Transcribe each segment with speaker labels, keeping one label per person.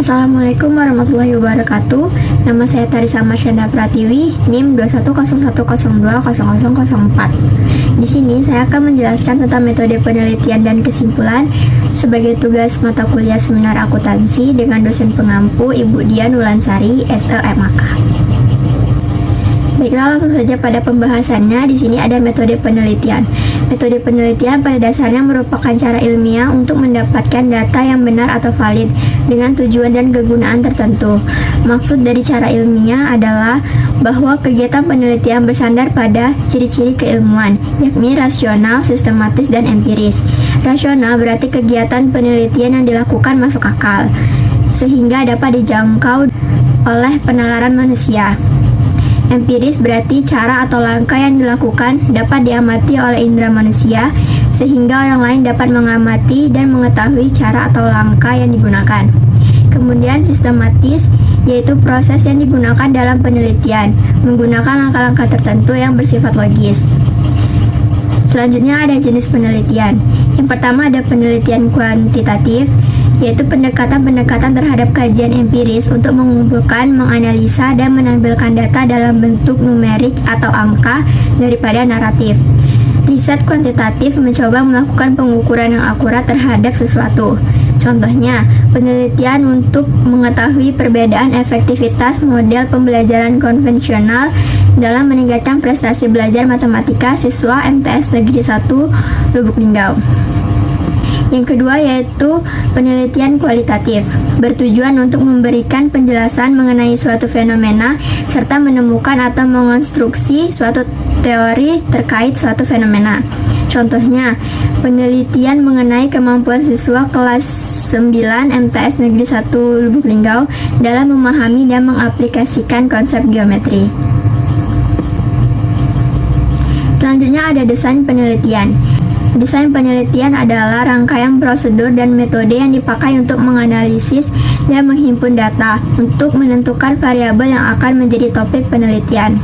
Speaker 1: Assalamualaikum warahmatullahi wabarakatuh. Nama saya Tarisa Marsyanda Pratiwi, NIM 2101020004. Di sini saya akan menjelaskan tentang metode penelitian dan kesimpulan sebagai tugas mata kuliah seminar akuntansi dengan dosen pengampu Ibu Dian Wulansari, SEMAK. Baiklah, langsung saja pada pembahasannya. Di sini ada metode penelitian. Metode penelitian pada dasarnya merupakan cara ilmiah untuk mendapatkan data yang benar atau valid dengan tujuan dan kegunaan tertentu. Maksud dari cara ilmiah adalah bahwa kegiatan penelitian bersandar pada ciri-ciri keilmuan, yakni rasional, sistematis, dan empiris. Rasional berarti kegiatan penelitian yang dilakukan masuk akal, sehingga dapat dijangkau oleh penalaran manusia. Empiris berarti cara atau langkah yang dilakukan dapat diamati oleh indera manusia, sehingga orang lain dapat mengamati dan mengetahui cara atau langkah yang digunakan. Kemudian sistematis, yaitu proses yang digunakan dalam penelitian, menggunakan langkah-langkah tertentu yang bersifat logis. Selanjutnya ada jenis penelitian. Yang pertama ada penelitian kuantitatif, yaitu pendekatan-pendekatan terhadap kajian empiris untuk mengumpulkan, menganalisa, dan menampilkan data dalam bentuk numerik atau angka daripada naratif. Riset kuantitatif mencoba melakukan pengukuran yang akurat terhadap sesuatu. Contohnya, penelitian untuk mengetahui perbedaan efektivitas model pembelajaran konvensional dalam meningkatkan prestasi belajar matematika siswa MTS Negeri 1 Lubuk Linggau. Yang kedua yaitu penelitian kualitatif, bertujuan untuk memberikan penjelasan mengenai suatu fenomena serta menemukan atau mengonstruksi suatu teori terkait suatu fenomena. Contohnya, penelitian mengenai kemampuan siswa kelas 9 MTS Negeri 1 Lubuk Linggau dalam memahami dan mengaplikasikan konsep geometri. Selanjutnya ada desain penelitian. Desain penelitian adalah rangkaian prosedur dan metode yang dipakai untuk menganalisis dan menghimpun data untuk menentukan variabel yang akan menjadi topik penelitian.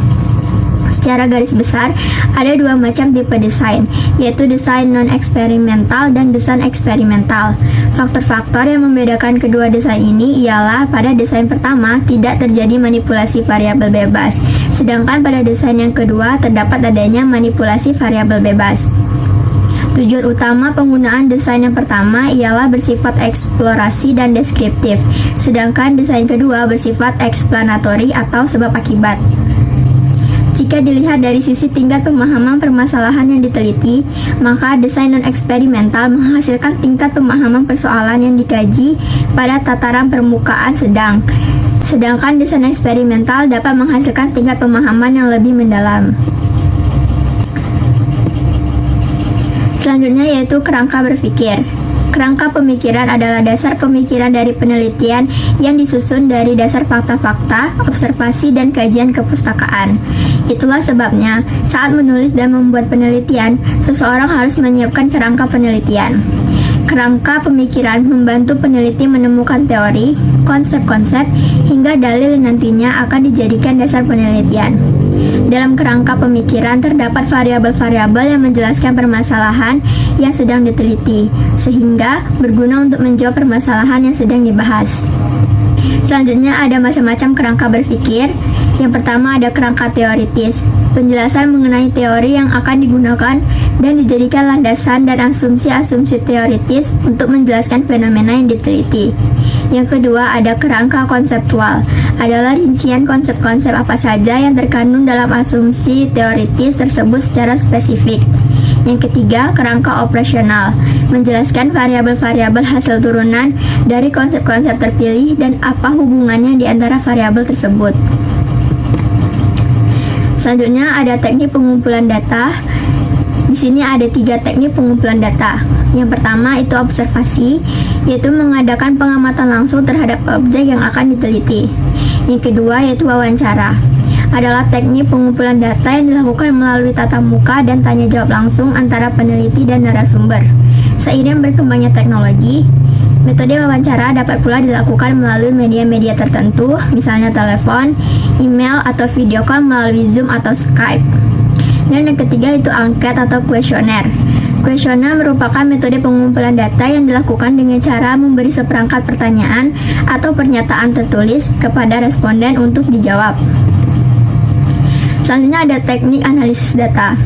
Speaker 1: Secara garis besar, ada dua macam tipe desain, yaitu desain non-eksperimental dan desain eksperimental. Faktor-faktor yang membedakan kedua desain ini ialah pada desain pertama tidak terjadi manipulasi variabel bebas, sedangkan pada desain yang kedua terdapat adanya manipulasi variabel bebas. Tujuan utama penggunaan desain yang pertama ialah bersifat eksplorasi dan deskriptif, sedangkan desain kedua bersifat eksplanatori atau sebab akibat. Jika dilihat dari sisi tingkat pemahaman permasalahan yang diteliti, maka desain non-eksperimental menghasilkan tingkat pemahaman persoalan yang dikaji pada tataran permukaan sedang, sedangkan desain eksperimental dapat menghasilkan tingkat pemahaman yang lebih mendalam. Selanjutnya yaitu kerangka berpikir. Kerangka pemikiran adalah dasar pemikiran dari penelitian yang disusun dari dasar fakta-fakta, observasi, dan kajian kepustakaan. Itulah sebabnya, saat menulis dan membuat penelitian, seseorang harus menyiapkan kerangka penelitian. Kerangka pemikiran membantu peneliti menemukan teori, konsep-konsep, hingga dalil yang nantinya akan dijadikan dasar penelitian. Dalam kerangka pemikiran terdapat variabel-variabel yang menjelaskan permasalahan yang sedang diteliti, sehingga berguna untuk menjawab permasalahan yang sedang dibahas. Selanjutnya ada macam-macam kerangka berpikir. Yang pertama ada kerangka teoritis, penjelasan mengenai teori yang akan digunakan dan dijadikan landasan dan asumsi-asumsi teoritis untuk menjelaskan fenomena yang diteliti. Yang kedua ada kerangka konseptual, adalah rincian konsep-konsep apa saja yang terkandung dalam asumsi teoritis tersebut secara spesifik. Yang ketiga, kerangka operasional, menjelaskan variabel-variabel hasil turunan dari konsep-konsep terpilih dan apa hubungannya di antara variabel tersebut. Selanjutnya ada teknik pengumpulan data. Di sini ada 3 teknik pengumpulan data. Yang pertama itu observasi, yaitu mengadakan pengamatan langsung terhadap objek yang akan diteliti. Yang kedua yaitu wawancara, adalah teknik pengumpulan data yang dilakukan melalui tatap muka dan tanya jawab langsung antara peneliti dan narasumber. Seiring berkembangnya teknologi, metode wawancara dapat pula dilakukan melalui media-media tertentu, misalnya telepon, email, atau video call melalui Zoom atau Skype. Dan yang ketiga itu angket atau kuesioner. Kuesioner merupakan metode pengumpulan data yang dilakukan dengan cara memberi seperangkat pertanyaan atau pernyataan tertulis kepada responden untuk dijawab. Selanjutnya ada teknik analisis data.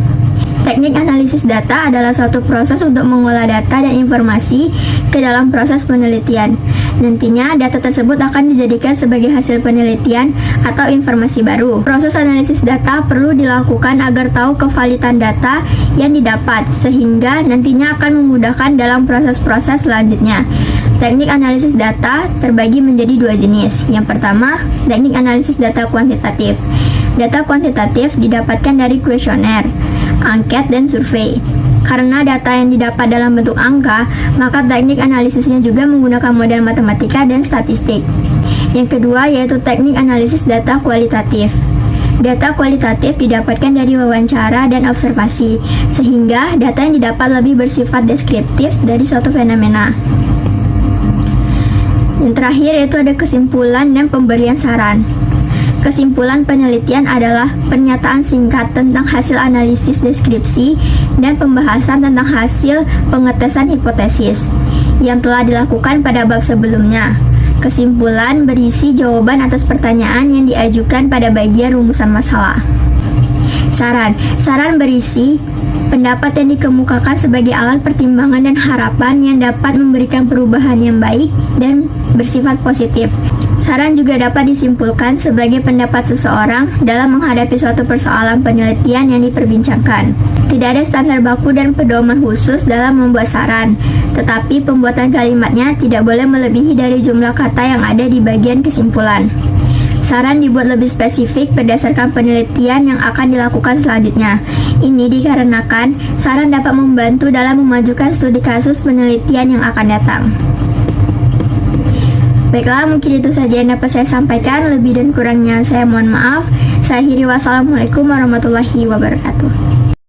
Speaker 1: Teknik analisis data adalah suatu proses untuk mengolah data dan informasi ke dalam proses penelitian. Nantinya, data tersebut akan dijadikan sebagai hasil penelitian atau informasi baru. Proses analisis data perlu dilakukan agar tahu kevalidan data yang didapat, sehingga nantinya akan memudahkan dalam proses-proses selanjutnya. Teknik analisis data terbagi menjadi dua jenis. Yang pertama, teknik analisis data kuantitatif. Data kuantitatif didapatkan dari kuesioner, angket, dan survei. Karena data yang didapat dalam bentuk angka, maka teknik analisisnya juga menggunakan model matematika dan statistik. Yang kedua yaitu teknik analisis data kualitatif. Data kualitatif didapatkan dari wawancara dan observasi, sehingga data yang didapat lebih bersifat deskriptif dari suatu fenomena. Yang terakhir yaitu ada kesimpulan dan pemberian saran. Kesimpulan penelitian adalah pernyataan singkat tentang hasil analisis deskripsi dan pembahasan tentang hasil pengetesan hipotesis yang telah dilakukan pada bab sebelumnya. Kesimpulan berisi jawaban atas pertanyaan yang diajukan pada bagian rumusan masalah. Saran berisi pendapat yang dikemukakan sebagai alat pertimbangan dan harapan yang dapat memberikan perubahan yang baik dan bersifat positif. Saran juga dapat disimpulkan sebagai pendapat seseorang dalam menghadapi suatu persoalan penelitian yang diperbincangkan. Tidak ada standar baku dan pedoman khusus dalam membuat saran, tetapi pembuatan kalimatnya tidak boleh melebihi dari jumlah kata yang ada di bagian kesimpulan. Saran dibuat lebih spesifik berdasarkan penelitian yang akan dilakukan selanjutnya. Ini dikarenakan saran dapat membantu dalam memajukan studi kasus penelitian yang akan datang. Baiklah, mungkin itu saja yang dapat saya sampaikan. Lebih dan kurangnya saya mohon maaf. Saya akhiri, wassalamualaikum warahmatullahi wabarakatuh.